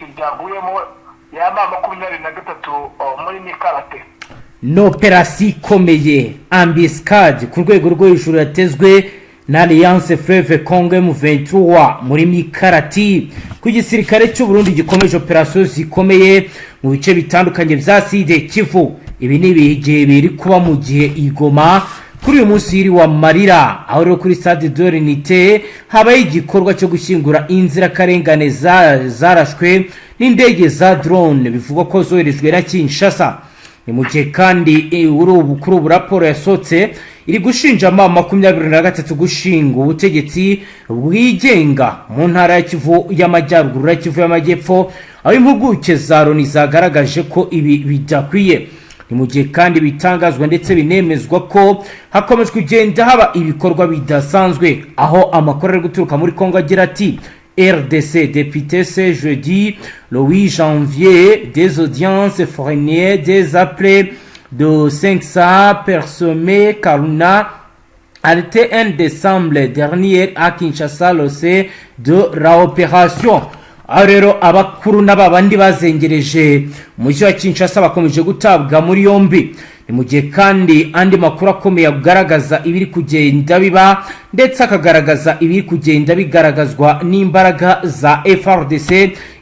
ryaguyemo yaba 23 muri Nikarate. No operasi ikomeye ambiscade ku rwego rwo hejuru yatezwe na Alliance Fleuve Congo M23 muri Nikarati ku gisirikare cy'u Burundi gikomeje operasiyo zikomeye mu bice bitandukanye bya Side Kivu. Ibi ni bigiye biri kuba mu gihe Igoma kuri uyu munsi yiri wa Marira aho rero kuri Stade de l'Unité habaye igikorwa cyo gushyingura inzirakarengane zarashwe n'indege za drone bivugwa ko zoherejwe na Kinshasa. Ni mu gihe kandi kuri ubu raporo yasohotse iri gushinja mama 23 gushinga ubutegetsi bwigenga mu ntara ya Kivu y'Amajyaruguru na Kivu y'Amajyepfo, aho impuguke za Loni zagaragaje ko ibi bidakwiye. Ni mu gihe kandi bitangazwa ndetse binemezwa ko hakomejwe kugenda haba ibikorwa bidasanzwe, aho amakuru ari guturuka muri Kongo agira ati RDC député ce jeudi le 8 janvier des audiences fournies des appelés de 500 personnes Karuna arrêté 1 décembre dernier à Kinshasa lors de la opération. Arero abakuru n'abandi bazengereje umujyi wa Kinshasa bakomeje gutabwa muri yombi. Ni mu gihe kandi andi makuru akomeye agaragaza ibiri kugenda biba ndetse akagaragaza ibiri kugenda bigaragazwa n'imbaraga za Fardc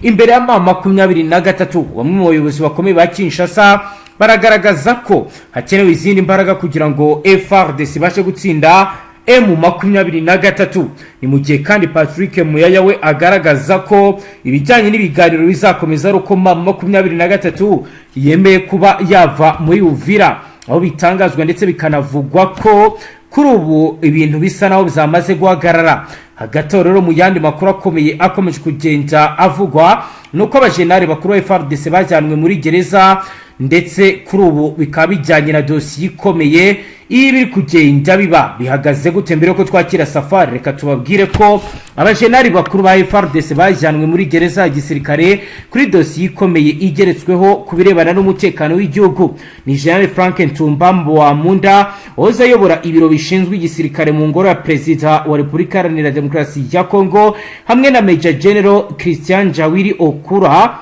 imbere ya mama 23. Bamwe mu bayobozi bakomeye ba Kinshasa baragaragaza ko hakenewe izindi mbaraga kugira ngo Fardc bashe gutsinda M23. Ni mu gihe kandi Patrick Muyaya we agaragaza ko ibijyanye n'ibiganiro bizakomeza ruko mama 23 yemeye kuba yava muri Uvira, aho bitangazwa ndetse bikanavugwa ko kuri ubu ibintu bisa naho bizamaze guhagarara. Hagati rero mu yandi makuru akomeje kugenda avugwa nuko abajenari bakuru ba Fardc bajyanwe muri gereza, ndetse kuri ubu bikaba bijyanye na dosiye ikomeye ibi kugenda biba bihagaze gute. Mbere ko twakira Safari, reka tubabwire ko abajenari bakuru ba Fardc bajyanwe muri gereza ya gisirikare kuri dosiye ikomeye igeretsweho kubirebana n'umutekano w'igihugu. Ni General Frank Ntumbambo wa Munda oza yobora ibiro bishinzwe igisirikare mu ngoro ya Perezida wa Repubulika Iharanira Demokarasi ya Kongo, hamwe na Major General Christian Jawiri Okura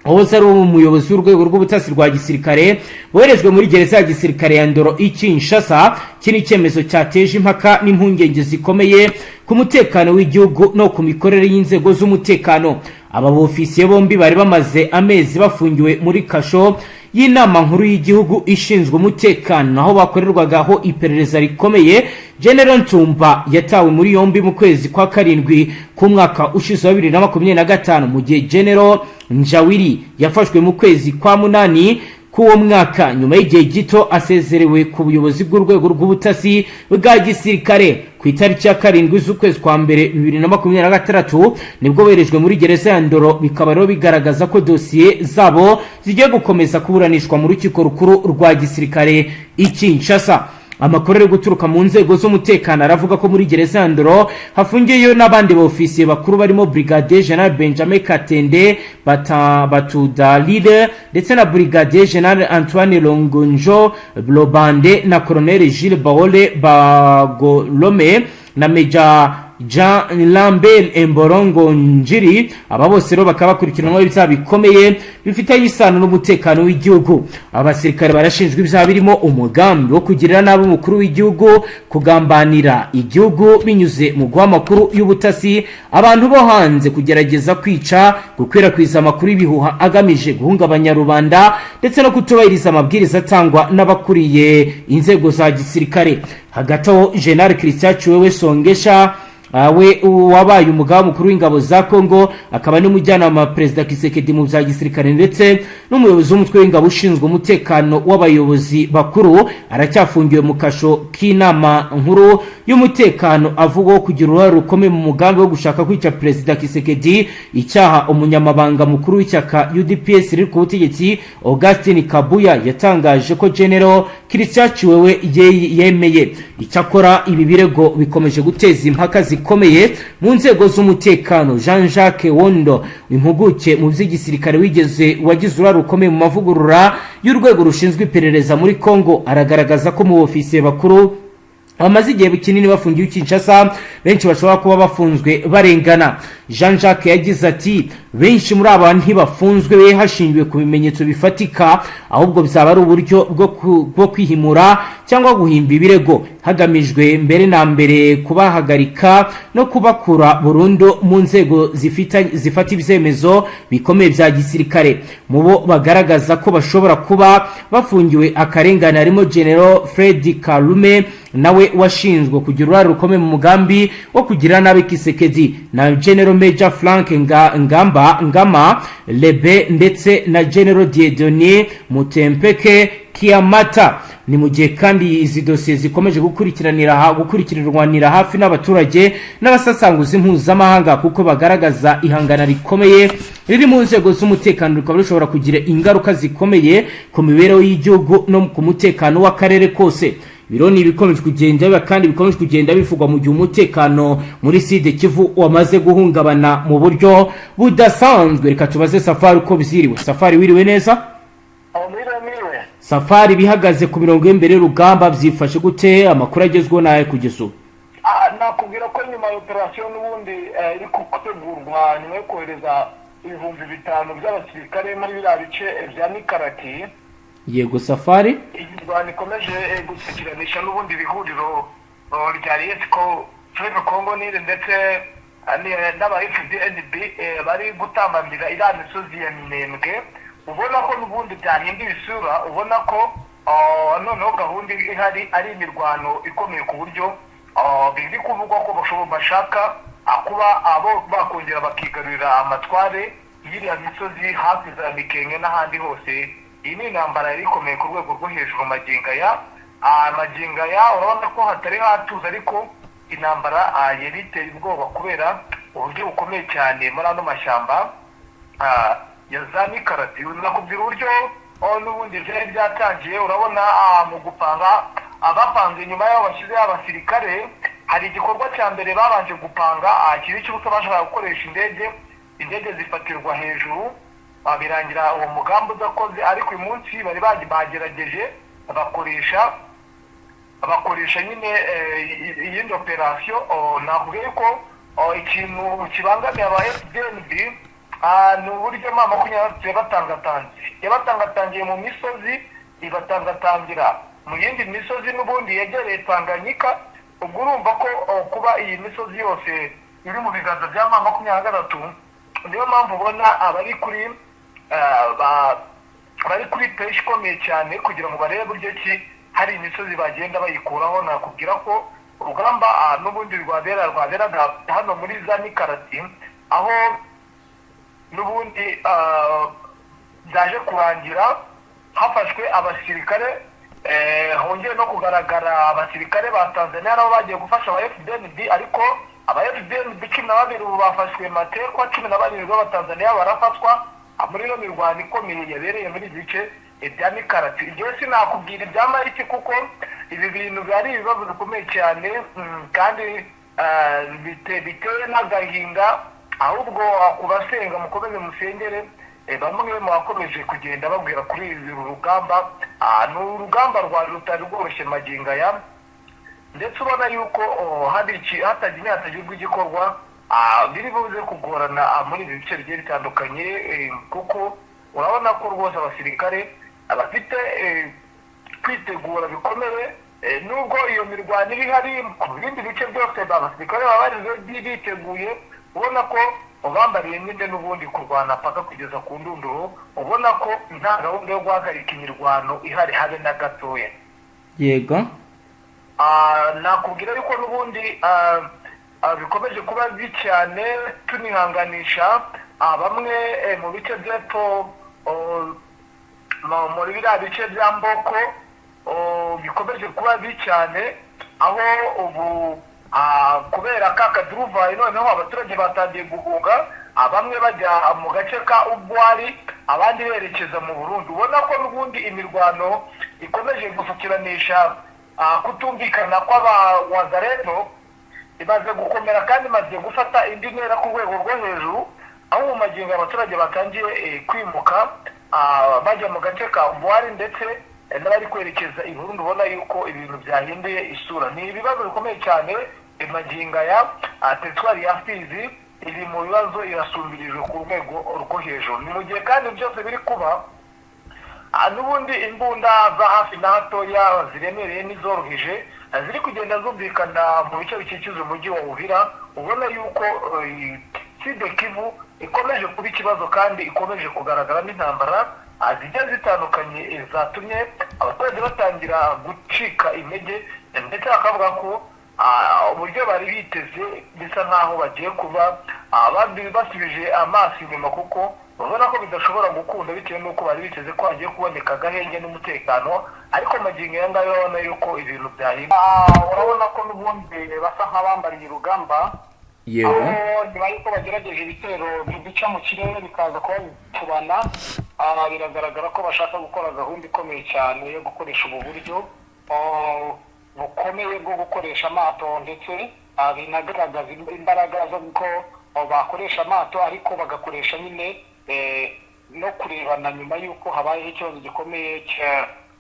oza ari umuyobozi w'urwego rw'ubutasi rwa gisirikare boherejwe muri gereza ya gisirikare ya Ndoro Kinshasa. Kini cyemezo cyateje impaka n'impungenge zikomeye ku mutekano w'igihugu no ku mikorere y'inzego z'umutekano. Aba bofisiye bombi bari bamaze amezi bafungiwe muri kasho y'inama nkuru y'igihugu ishinzwe umutekano, aho bakorerwagaho iperereza rikomeye. General Ntumba yatawe muri yombi mu kwezi kwa karindwi ku mwaka ushize wa 2025, mu gihe General Njawiri yafashwe mu kwezi kwa munani k'uwo mwaka nyuma y'igihe gito asezerewe ku buyobozi bw'urwego rw'ubutasi bwa gisirikare. Ku itariki ya karindwi z'ukwezi kwa mbere 2026 nibwo berejwe muri gereza ya Ndoro. Bikaba rero bigaragaza ko dosiye zabo zigiye gukomeza kuburanishwa mu rukiko rukuru rwa gisirikare i Kinshasa. Amakuru ari guturuka mu nzego z'umutekano aravuga ko muri gereza ya Ndoro hafungiyeyo n'abandi bofisiye bakuru barimo Brigadier General Benjamin Katende Batudalide ndetse na Brigadier General Antoine Longonjo Blobande na Colonel Gilles Baole Bagolome na Major Jean Lambert Emborongo Njiri. Aba bose rero bakaba bakurikiranwa ibyaha bikomeye bifitanye isano n'umutekano w'igihugu. Abasirikare barashinjwe ibyaha birimo umugambi wo kugirira nabi umukuru w'igihugu, kugambanira igihugu binyuze mu guha amakuru y'ubutasi abantu bo hanze, kugerageza kwica, gukwirakwiza amakuru y'ibihuha agamije guhungabanya rubanda, ndetse no kutubahiriza amabwiriza atangwa n'abakuriye inzego za gisirikare. Hagati aho General Christian Chiwewe Songesha we wabaye umugaba mukuru w'ingabo za Kongo, akaba n'umujyanama wa Perezida Kisekedi mu bya gisirikare ndetse n'umuyobozi w'umutwe w'ingabo ushinzwe umutekano w'abayobozi bakuru, aracyafungiwe mu kasho k'inama nkuru y'umutekano avugwaho kugira uruhare rukomeye mu mugambi wo gushaka kwica Perezida Kisekedi. Icyaha umunyamabanga mukuru w'ishyaka UDPS riri ku butegetsi Augustin Kabuya yatangaje ko General Christian Chiwewe yemeye. Icyakora ibi birego bikomeje guteza impaka zikomeye mu nzego z'umutekano. Jean-Jacques Wondo, impuguke mu by'igisirikare wagize uruhare rukomeye mu mavugurura y'urwego rushinzwe iperereza muri Kongo, aragaragaza ko mu ofisiye bakuru bamaze igihe kinini bafungiwe Kinshasa benshi bashobora kuba bafunzwe barengana. Jean Jacques yagize ati benshi muri aba ntibafunzwe hashingiwe ku bimenyetso bifatika, ahubwo bizaba ari uburyo bwo kwihimura cyangwa guhimba ibirego hagamijwe mbere na mbere kubahagarika no kubakura burundu mu nzego zifata ibyemezo bikomeye bya gisirikare. Mu bo bagaragaza ko bashobora kuba bafungiwe akarengane harimo General Fdnb nawe washinzwe kugira uruhare rukomeye mu mugambi wo kugira nabi Kisekedi, na General Major Frank Ngama Lebe ndetse na General Dieudonné Mutempeke Kiamata. Ni mu gihe kandi izi dosiye zikomeje gukurikiranira hafi n'abaturage n'abasasanguzi mpuzamahanga kuko bagaragaza ihangana rikomeye riri mu nzego z'umutekano, rikaba rishobora kugira ingaruka zikomeye ku mibereho y'igihugu no ku mutekano w'akarere kose. Bironi bikomeje kugenda biba kandi bikomeje kugenda bivugwa mu gihe umutekano muri Sud Kivu wamaze guhungabana mu buryo budasanzwe. Reka tubaze Safari uko biziriwe. Safari wiriwe neza? Safari bihagaze ku mirongo y'imbere y'urugamba byifashe gute, amakuru agezweho naye kugeza ubu? Nakubwira ko nyuma ya operation n'ubundi iri gutegurwa nyuma yo kohereza 5,000 by'abasirikare muri biriya bice bya Nikarati. Yego Safari, igirwano ikomeje gushyikiranisha n'ubundi bihuriro rya Fleuve Congo Nile ndetse n'aba Fdnb bari gutambamira iriya misozi ya Minembwe. Ubona ko n'ubundi byahinda ibisura, ubona ko noneho gahunda ihari ari imirwano ikomeye ku buryo biri kuvugwa ko bashaka kuba abo bakongera bakigarurira amatware y'iriya misozi hafi za Mikenge n'ahandi hose. Iyi ni intambara yari ikomeye ku rwego rwo hejuru magingo aya urabona ko hatari hatuza, ariko intambara yari iteye ubwoba kubera uburyo bukomeye cyane muri ano mashyamba ya za Nikarati. Nakubwira uburyo n'ubundi byari byatangiye. Urabona mu gupanga abapanze nyuma y'aho bashyize abasirikare, hari igikorwa cya mbere babanje gupanga kiri cy'ubuso bashaka gukoresha indege zifatirwa hejuru, birangira uwo mugambi udakoze, ariko uyu munsi bari bagerageje bakoresha nyine iyindi operasiyo. Nakubwiye ko ikintu kibangamiye aba Fdnb ni uburyo M23 yabatangatangiye mu misozi, ibatangatangira mu yindi misozi n'ubundi yegereye Tanganyika. Ubwo urumva ko kuba iyi misozi yose iri mu biganza bya M23, niyo mpamvu ubona abari kuri peshi ikomeye cyane kugira ngo barebe buryo ki hari imisozi bagenda bayikuraho. Nakubwira ko urugamba n'ubundi rwaberaga hano muri za Nikarati, aho n'ubundi byaje kurangira hafashwe abasirikare, hongeye no kugaragara abasirikare ba Tanzania nabo bagiye gufasha aba Fdnb, ariko aba Fdnb 12 ubu bafashwe matekwa, 17 b'Abatanzania barafatwa muri no mirwano ikomeye yabereye muri bice bya Nikarati. Ibyo sinakubwira ibyamariki kuko ibi bintu byari ibibazo bikomeye cyane kandi biteye n'agahinda, ahubwo kubasenga mukomeze musengere. Bamwe mu bakomeje kugenda babwira kuri uru rugamba, ni urugamba rutari rworoshye magingo aya, ndetse ubona yuko hatagirwa igikorwa biri buze kugorana muri ibi bice bigiye bitandukanye, kuko urabona ko rwose abasirikare bafite kwitegura bikomeye. Nubwo iyo mirwano iri hari ku bindi bice byose abasirikare baba biteguye, ubona ko bambariye nyine n'ubundi kurwana paka kugeza ku ndunduro, ubona ko nta gahunda yo guhagarika imirwano ihari habe na gatoya. Yego, nakubwira yuko n'ubundi bikomeje kuba bibi cyane, tunihanganisha bamwe mu bice by'epfo muri biriya bice bya Mboko bikomeje kuba bibi cyane, aho ubu kubera kakaduruvaye noneho abaturage batangiye guhunga, bamwe bajya mu gace ka Bari, abandi berekeza mu Burundi. Ubona ko n'ubundi imirwano ikomeje gusukiranisha kutumvikana kw'abawazareto imaze gukomera kandi imaze gufata indi ntera ku rwego rwo hejuru, aho mu magingo abaturage batangiye kwimuka bajya mu gace ka Bari ndetse n'abari kwerekeza i Burundi. Ubona yuko ibintu byahinduye isura. Ni ibibazo bikomeye cyane magingo aya teritwari ya Fizi iri mu bibazo irasumbirijwe ku rwego rwo hejuru. Ni mu gihe kandi byose biri kuba n'ubundi imbunda za hafi na hatoya ziremereye n'izoroheje ziri kugenda zumvikana mu bice bikikije umujyi wa Uvira. Ubona yuko Kivu ikomeje kuba ikibazo kandi ikomeje kugaragaramo intambara zigiye zitandukanye zatumye abaturage batangira gucika intege, ndetse bakavuga ko uburyo bari biteze bisa nkaho bagiye kuba basubije amaso inyuma, kuko urabona ko bidashobora gukunda bitewe n'uko bari biteze ko hagiye kuboneka agahenge n'umutekano, ariko magingo aya ngaya urabona yuko ibintu byahinduka. Urabona ko n'ubundi basa nk'abambariye urugamba, nyuma y'uko bagerageje ibitero bica mu kirere bikaza kuba bitubana, biragaragara ko bashaka gukora gahunda ikomeye cyane yo gukoresha ubu buryo bukomeye bwo gukoresha amato, ndetse binagaragaza imbaraga zo ko bakoresha amato ariko bagakoresha nyine no kurebana nyuma y'uko habayeho ikibazo gikomeye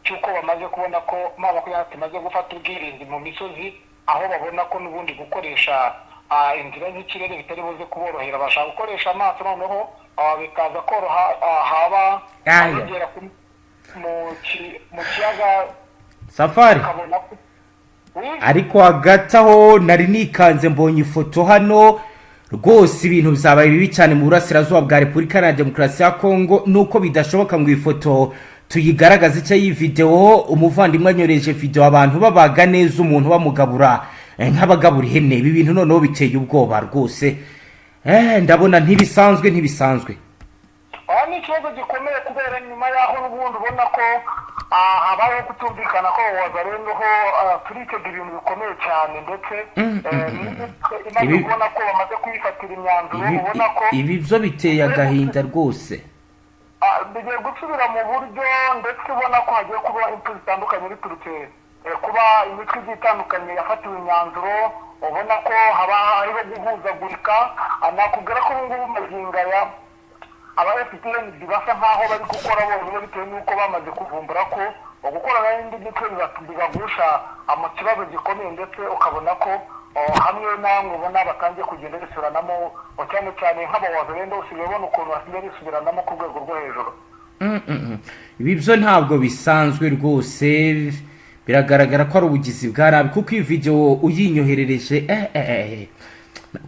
cy'uko bamaze kubona ko makumyabiri imaze gufata ubwirinzi mu misozi, aho babona ko n'ubundi gukoresha inzira z'ikirere bitari buze kuborohera, bashaka gukoresha amato, noneho bikaza koroha haba bagera mu kiyaga Safari. Ariko hagati aho nari nikanze mbonye ifoto hano, rwose ibintu bizabaye bibi cyane mu burasirazuba bwa Repubulika ya Demokarasi ya Kongo, nuko bidashoboka ngo ifoto tuyigaragaze icyo iyi video. Umuvandimwe anyoreje video abantu babaga neza umuntu bamugabura nk'abagabura ihene. Ibi bintu noneho biteye ubwoba rwose, ndabona ntibisanzwe. Ni ikibazo gikomeye kubera nyuma y'aho n'ubundi ubona ko habayeho kutumvikana ko wazarengaho turitega ibintu bikomeye cyane, ndetse imaze kubona ko bamaze kwifatira imyanzuro. Ubona ko ibi byo biteye agahinda rwose, bigiye gusubira mu buryo, ndetse ubona ko hagiye kuba impfu zitandukanye biturutse kuba imitwe igiye itandukanye yafatiwe imyanzuro. Ubona ko haba hariho guhuzagurika. Nakubwira ko ubu ngubu magingo aya aba Fdnb basa nkaho bari gukora bonyine, bitewe n'uko bamaze kuvumbura ko gukorana n'indi mitwe bibagusha mu kibazo gikomeye, ndetse ukabona ko hamwe namwe ubona batangiye kugenda bisubiranamo, cyane cyane nk'abawazarenda usigaye ubona ukuntu basigaye bisubiranamo ku rwego rwo hejuru. Ibi byo ntabwo bisanzwe rwose, biragaragara ko ari ubugizi bwa nabi, kuko iyi video uyinyoherereje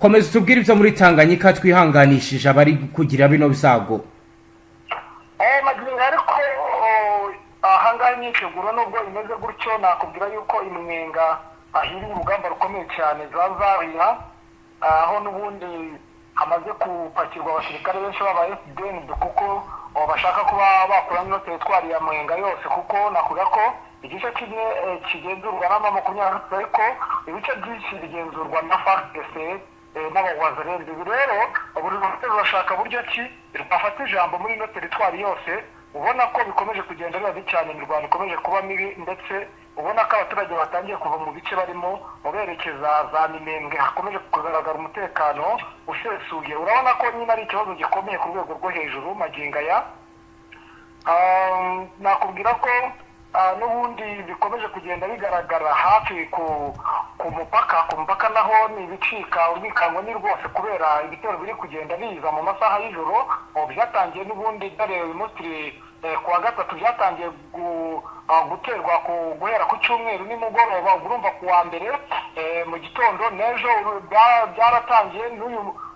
komeza tubwire ibyo muri Tanganyika twihanganishije abari kugira bino bisago. Magingo ariko ahangaha imyiteguro nubwo imeze gutyo, nakubwira yuko iminenga ahiri urugamba rukomeye cyane zazariha, aho n'ubundi hamaze kupakirwa abasirikare benshi b'aba Fdnb, kuko bashaka kuba bakuramo ino teritwari ya Mwenga yose, kuko nakubwira ko igice kimwe kigenzurwa na makumyabiri, ariko ibice byinshi bigenzurwa na Fardc n'abawazarenda. Ibi rero buri wese bashaka buryo ki bafata ijambo muri ino teritwari yose. Ubona ko bikomeje kugenda biba cyane, imirwano ikomeje kuba mibi, ndetse ubona ko abaturage batangiye kuva mu bice barimo berekeza za Minembwe, hakomeje kugaragara umutekano usesuye. Urabona ko nyine ari ikibazo gikomeye ku rwego rwo hejuru magingo aya. Nakubwira ko n'ubundi bikomeje kugenda bigaragara hafi ku mupaka naho ni ibicika urwikango ni rwose, kubera ibitero biri kugenda biza mu masaha y'ijoro. Byatangiye n'ubundi dore uyu munsi kuwa gatatu byatangiye guterwa guhera ku cyumweru nimugoroba, urumva kuwa mbere mu gitondo, n'ejo byaratangiye,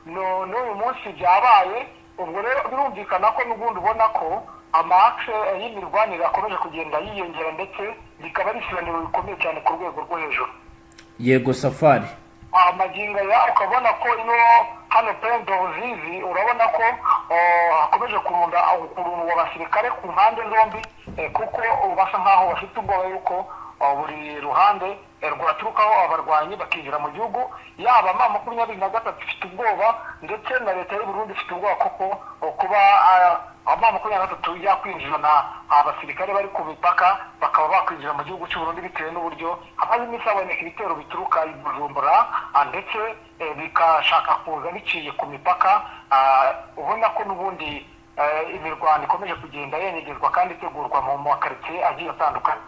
n'uyu munsi byabaye. Ubwo rero birumvikana ko n'ubundi ubona ko amakse y'imirwanire akomeje kugenda yiyongera, ndetse bikaba ari isibaniro bikomeye cyane ku rwego rwo hejuru. Yego Safari. Magingo ya ukabona ko ino hano Pendo Zizi, urabona ko hakomeje kurunda abasirikare ku mpande zombi, kuko basa nkaho bafite ubwoba yuko buri ruhande rwaturukaho abarwanyi bakinjira mu gihugu. Yaba M23 ifite ubwoba, ndetse na leta y'u Burundi ifite ubwoba koko kuba M23 yakwinjirana abasirikare bari ku mipaka, bakaba bakwinjira mu gihugu cy'u Burundi, bitewe n'uburyo hamaze iminsi haboneka ibitero bituruka i Bujumbura, ndetse bikashaka kuza biciye ku mipaka. Ubona ko n'ubundi imirwano ikomeje kugenda yenegezwa kandi itegurwa mu makaritsiye agiye atandukanye.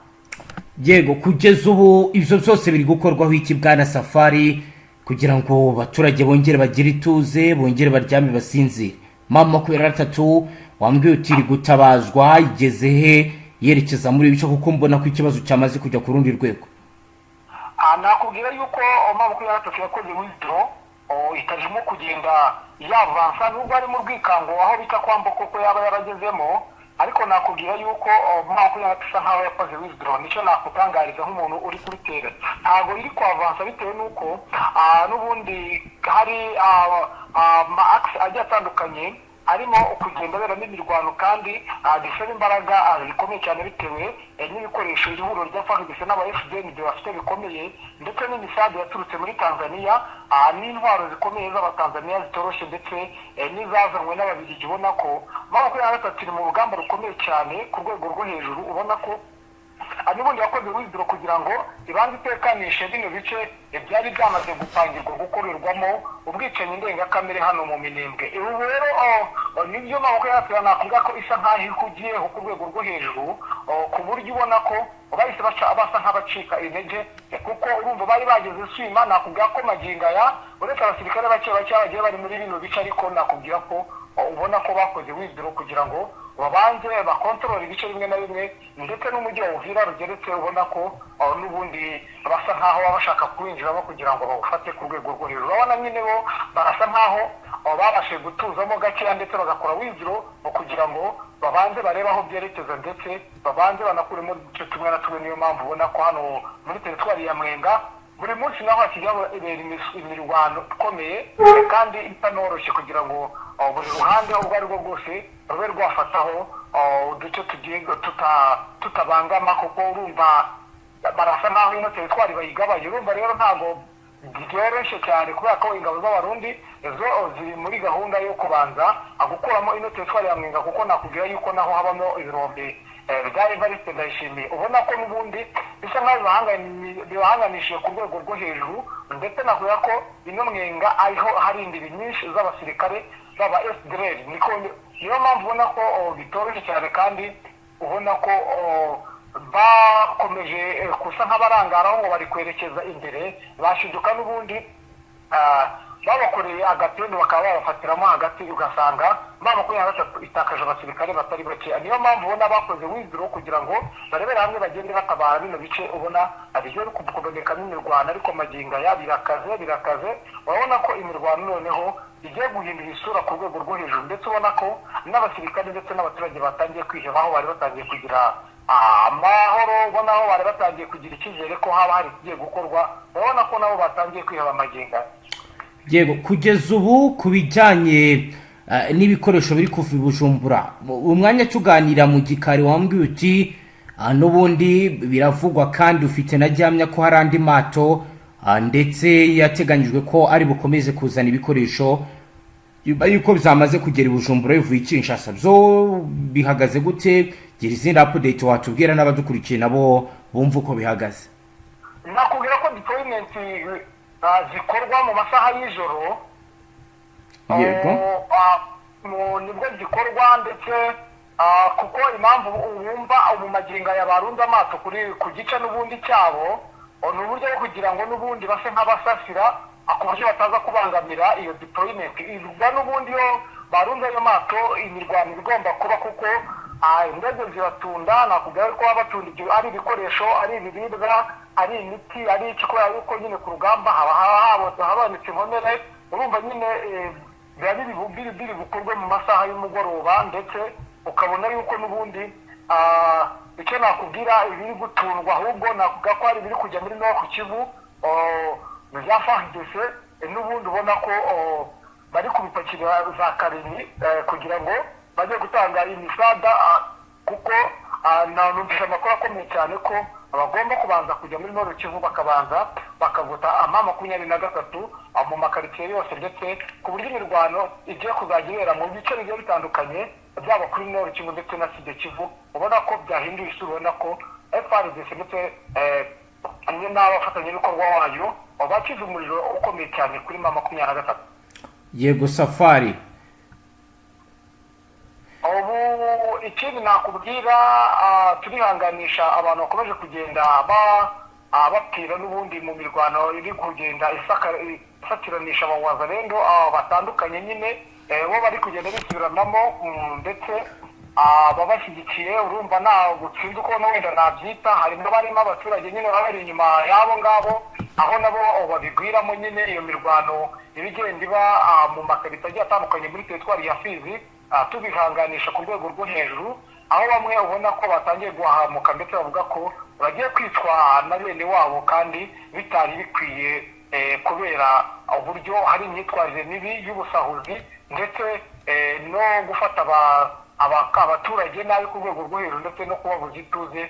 Yego, kugeza ubu ibyo byose biri gukorwaho iki bwana Safari, kugira ngo abaturage bongere bagire ituze, bongere baryame basinzire. Mama 23 wambwiye uti iri gutabazwa igeze he yerekeza muri bice, kuko mbona ko ikibazo cyamaze kujya ku rundi rwego. Nakubwira yuko mama 23 yakoze withdraw itajimo kugenda yavansa nubwo ari mu rwikango aho bita kwambuka ko yaba yaragezemo, ariko nakubwira yuko mama 23 nkaho yakoze withdraw. Nicyo nakutangariza nk'umuntu uri kuri tere, ntago iri kwavansa bitewe nuko n'ubundi hari ma axe ajya atandukanye arimo kugenda beramo imirwano kandi bisaba imbaraga zikomeye cyane bitewe n'ibikoresho ihuriro rya Fardc n'aba Fdnb bafite bikomeye, ndetse n'imisabe yaturutse muri Tanzania n'intwaro zikomeye z'abatanzania zitoroshye, ndetse n'izazanwe n'ababiligi. Ubona ko makumyabiri na gatatu iri mu rugamba rukomeye cyane ku rwego rwo hejuru. Ubona ko n'ubundi yakoze withdraw kugira ngo ibanze itekanishe bino bice byari byamaze gupangirwa gukorerwamo ubwicanyi ndengakamere hano mu Minembwe. Ubu rero nibyo makumyabiri nakuvuga ko isa nkaho ihugiye ku rwego rwo hejuru, ku buryo ubona ko bahise basa nk'abacika intege, kuko urumva bari bageze swima. Nakubwira ko magingo aya uretse abasirikare bake bagiye bari muri bino bice, ariko nakubwira ko ubona ko bakoze withdraw kugira ngo babanze bakontorora ibice bimwe na bimwe, ndetse n'umujyi wa Uvira rugeretse. Ubona ko n'ubundi basa nkaho bashaka kuwinjiramo kugira ngo bawufate ku rwego rwo hejuru. Urabona nyine bo barasa nkaho babashe gutuzamo gakeya, ndetse bagakora withdraw kugira ngo babanze barebe aho byerekeza, ndetse babanze banakuremo uduce tumwe na tumwe. Niyo mpamvu ubona ko hano muri teritwari ya Mwenga buri munsi naho hakijyaho imirwano ikomeye kandi itanoroshye, kugira ngo buri ruhande ubwo ari rwo rwose rube rwafataho uduce tugiye tutabangama, kuko urumva barasa naho ino teritwari bayigabanye. Urumva rero ntabwo byoroshye cyane, kubera ko ingabo z'abarundi zo ziri muri gahunda yo kubanza gukuramo ino teritwari ya Mwenga, kuko nakubwira yuko naho habamo ibirombe bya Evariste Ndayishimiye. Ubona ko n'ubundi bisa nkaho bibahanganishije ku rwego rwo hejuru, ndetse nakubwira ko ino Mwenga ariho hari indiri nyinshi z'abasirikare baba FDLR. Niyo mpamvu ubona ko bitoroshye cyane, kandi ubona ko bakomeje kusa nk'abarangaraho ngo bari kwerekeza imbere. Bashiduka n'ubundi babakoreye agatendo bakaba babafatiramo hagati, ugasanga makumyabiri na gatatu itakaje abasirikare batari bake. Niyo mpamvu ubona bakoze withdraw kugira ngo barebere hamwe bagende batabara bino bice. Ubona ariyo kubonekamo imirwano, ariko magingo aya birakaze. Urabona ko imirwano noneho igiye guhindura isura ku rwego rwo hejuru, ndetse ubona ko n'abasirikare ndetse n'abaturage batangiye kwiheba, aho bari batangiye kugira amahoro. Ubona aho bari batangiye kugira icyizere ko haba hari ikigiye gukorwa. Urabona ko nabo batangiye kwiheba amagingo. Yego, kugeza ubu ku bijyanye n'ibikoresho biri kuva i Bujumbura, umwanya tuganira mu gikari wambwiye uti n'ubundi biravugwa, kandi ufite na gihamya ko hari andi mato ndetse yateganyijwe ko ari bukomeze kuzana ibikoresho yuko bizamaze kugera i Bujumbura bivuye i Kinshasa. Byo bihagaze gute? Gira izindi update watubwira n'abadukurikiye nabo bumva uko bihagaze. Nakubwira ko deployment zikorwa mu masaha y'ijoro. Yego, nibwo zikorwa, ndetse kuko impamvu wumva mu magingo ya barunze amato ku gice n'ubundi cyabo, ni uburyo bwo kugira ngo n'ubundi base nk'abasasira ku buryo bataza kubangamira iyo deployment. Ivuga n'ubundi yo barunze ayo mato imirwano igomba kuba, kuko indege zibatunda. Nakubwira ko batunda ari ibikoresho, ari ibiribwa, ari imiti, ari iki, kubera yuko nyine ku rugamba habonetse inkomere. Urumva nyine biba biri bukorwe mu masaha y'umugoroba, ndetse ukabona yuko n'ubundi icyo nakubwira ibiri gutundwa, ahubwo nakubwira ko hari ibiri kujya muri Nord Kivu bya Fardc. N'ubundi ubona ko bari kubipakira za Kareni kugira ngo bajye gutanga imisada, kuko numvise amakuru akomeye cyane ko bagomba kubanza kujya muri Nord Kivu bakabanza bakavuta makumyabiri na gatatu mu makaritsiye yose, ndetse ku buryo imirwano igiye kuzajya ibera mu bice bigiye bitandukanye, byaba kuri Nord Kivu ndetse na Sud Kivu. Ubona ko byahinduye isura, ubona ko FRDC ndetse n'abafatanyabikorwa wayo bakize umuriro ukomeye cyane kuri makumyabiri na gatatu. Yego Safari, ubu ikindi nakubwira turihanganisha abantu bakomeje kugenda bapfira n'ubundi mu mirwano iri kugenda isatiranisha abawazarendo batandukanye nyine bo bari kugenda bisubiranamo ndetse babashyigikiye urumva ntabwo sinzi uko wenda nabyita harimo barimo abaturage nyine baba bari inyuma y'abo ngabo aho nabo babigwiramo nyine iyo mirwano ibigenda iba mu makarita agiye atandukanye muri teritwari ya Fizi tubihanganisha ku rwego rwo hejuru aho bamwe ubona ko batangiye guhahamuka ndetse bavuga ko bagiye kwicwa na bene wabo kandi bitari bikwiye kubera uburyo hari imyitwarire mibi y'ubusahuzi ndetse no gufata abaturage nabi ku rwego rwo hejuru ndetse no kubabuza ituze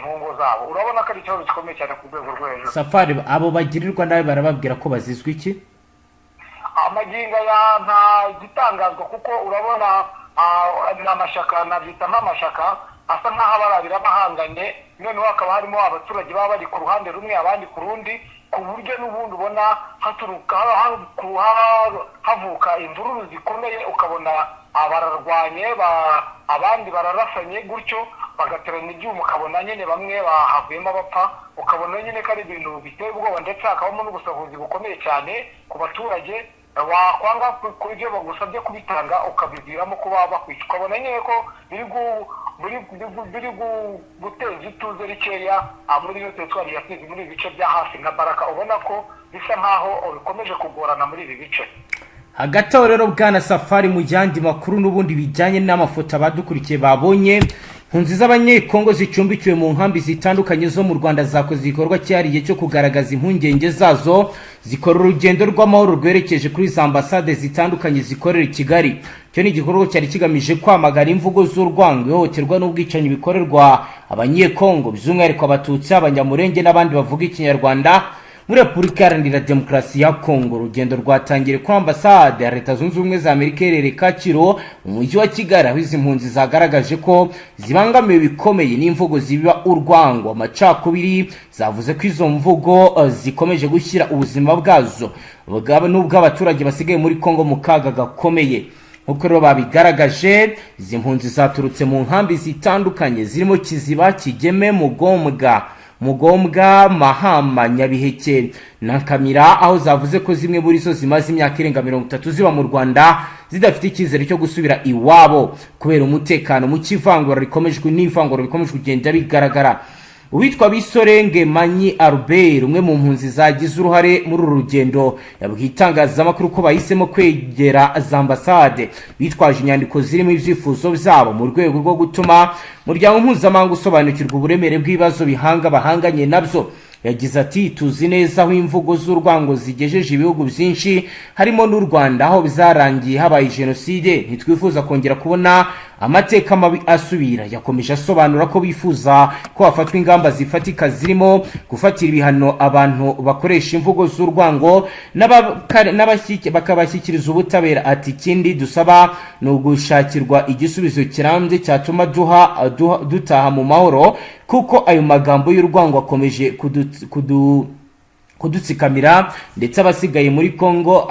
mu ngo zabo urabona ko ari ikibazo gikomeye cyane ku rwego rwo hejuru. Safari abo bagirirwa nabi barababwira ko bazizwa iki? Amagingo ya nta gitangazwa kuko urabona n'amashyaka nabyita nk'amashyaka asa nk'aho abarabira bahanganye noneho hakaba harimo abaturage baba bari ku ruhande rumwe abandi ku rundi ku buryo n'ubundi ubona havuka imvururu zikomeye ukabona bararwanye abandi bararasanye gutyo bagateranya ibyuma ukabona nyine bamwe bahavuyemo bapfa ukabona nyine ko ari ibintu biteye ubwoba ndetse hakabamo n'ubusahuzi bukomeye cyane ku baturage wakwanga ku ibyo bagusabye kubitanga ukabiviramo kuba bakwica ukabona nyine ko biri guteza ituze rikeya muri iyo teritwari ya Fizi muri ibi bice bya hafi na Baraka ubona ko bisa nkaho bikomeje kugorana muri ibi bice. Hagati aho rero bwana Safari mu yandi makuru n'ubundi bijyanye n'amafoto abadukurikiye babonye impunzi z'abanyekongo zicumbikiwe mu nkambi zitandukanye zo mu Rwanda zakoze igikorwa cyariye cyo kugaragaza impungenge zazo zikora urugendo rw'amahoro rwerekeje kuri za ambasade zitandukanye zikorera i Kigali. Cyo ni igikorwa cyari kigamije kwamagana imvugo z'urwango ihohoterwa n'ubwicanyi bikorerwa abanyekongo by'umwihariko abatutsi abanyamurenge n'abandi bavuga ikinyarwanda muri Repubulika Iharanira Demokarasi ya Kongo. Urugendo rwatangiye ku ambasade ya Leta Zunze Ubumwe za Amerika iherereye Kacyiru mu mujyi wa Kigali aho izi mpunzi zagaragaje ko zibangamiwe bikomeye n'imvugo zibiba urwango amacakubiri. Zavuze ko izo mvugo zikomeje gushyira ubuzima bwazo n'ubwo abaturage basigaye muri Kongo mu kaga gakomeye. Nk'uko rero babigaragaje izi mpunzi zaturutse mu nkambi zitandukanye zirimo Kiziba, Kigeme, Mugombwa, Mahama, Nyabiheke na Kamira aho zavuze ko zimwe muri zo zimaze imyaka irenga 30 ziba mu Rwanda zidafite icyizere cyo gusubira iwabo kubera umutekano mu kivangura rikomeje kugenda bigaragara. Uwitwa Bisorenge Manyi Albert umwe mu mpunzi zagize uruhare muri uru rugendo yabwiye itangazamakuru ko bahisemo kwegera za ambasade bitwaje inyandiko zirimo ibyifuzo byabo mu rwego rwo gutuma umuryango mpuzamahanga usobanukirwa uburemere bw'ibibazo bahanganye nabyo. Yagize ati tuzi neza aho imvugo z'urwango zigejeje ibihugu byinshi harimo n'u Rwanda aho bizarangiye habaye jenoside ntitwifuza kongera kubona amateka mabi asubira. Yakomeje asobanura ko bifuza ko hafatwa ingamba zifatika zirimo gufatira ibihano abantu bakoresha imvugo z'urwango bakabashyikiriza ubutabera. Ati ikindi dusaba ni ugushakirwa igisubizo kirambye cyatuma dutaha mu mahoro kuko ayo magambo y'urwango akomeje kudutsikamira ndetse abasigaye muri Kongo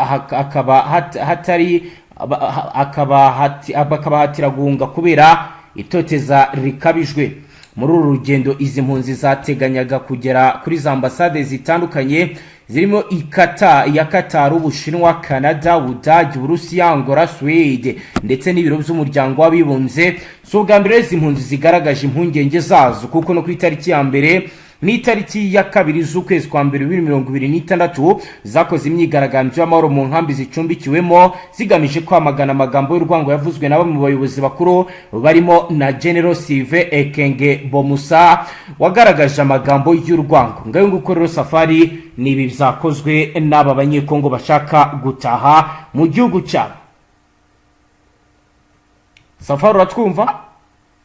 bakabahatira guhunga kubera itoteza rikabijwe. Muri uru rugendo izi mpunzi zateganyaga kugera kuri za ambasade zitandukanye zirimo iya Qatar, Ubushinwa, Canada, Ubudage, Uburusiya, Angola, Swede ndetse n'ibiro by'umuryango w'abibumbye. So bwa mbere izi mpunzi zigaragaje impungenge zazo kuko no ku itariki ya mbere n'itariki ya kabiri z'ukwezi kwa mbere 2026 zakoze imyigaragambyo y'amahoro mu nkambi zicumbikiwemo zigamije kwamagana amagambo y'urwango yavuzwe na bamwe mu bayobozi bakuru barimo na General Sylvain Ekenge Bomusa wagaragaje amagambo y'urwango. Ngayo nguko rero Safari nibi byakozwe n'aba banyekongo bashaka gutaha mu gihugu cyabo. Safari uratwumva?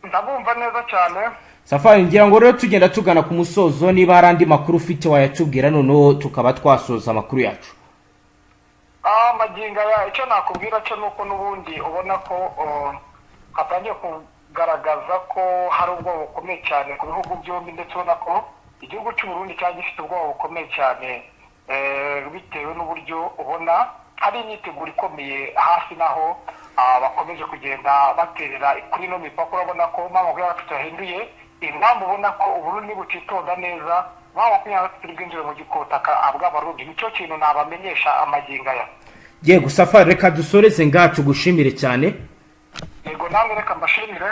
Ndabumva neza cyane. Safari ngira ngo rero tugenda tugana ku musozo niba hari andi makuru ufite wayatubwira noneho tukaba twasoza amakuru yacu. Maginga ya icyo nakubwira cyo nuko n'ubundi ubona ko hatangiye kugaragaza ko hari ubwoba bukomeye cyane ku bihugu byombi ndetse ubona ko igihugu cy'u Burundi cyari gifite ubwoba bukomeye cyane bitewe n'uburyo ubona hari imyiteguro ikomeye hafi naho bakomeje kugenda baterera kuri no mipaka. Urabona ko mpamvu yacu tutahinduye impamvu ubona ko Uburundi butitonda neza turi bwinjire mu gikotaka bw'abarundi nicyo kintu nabamenyesha amagingo aya. Yego Safari, reka dusoreze ngacu gushimire cyane. Yego namwe reka mbashimire.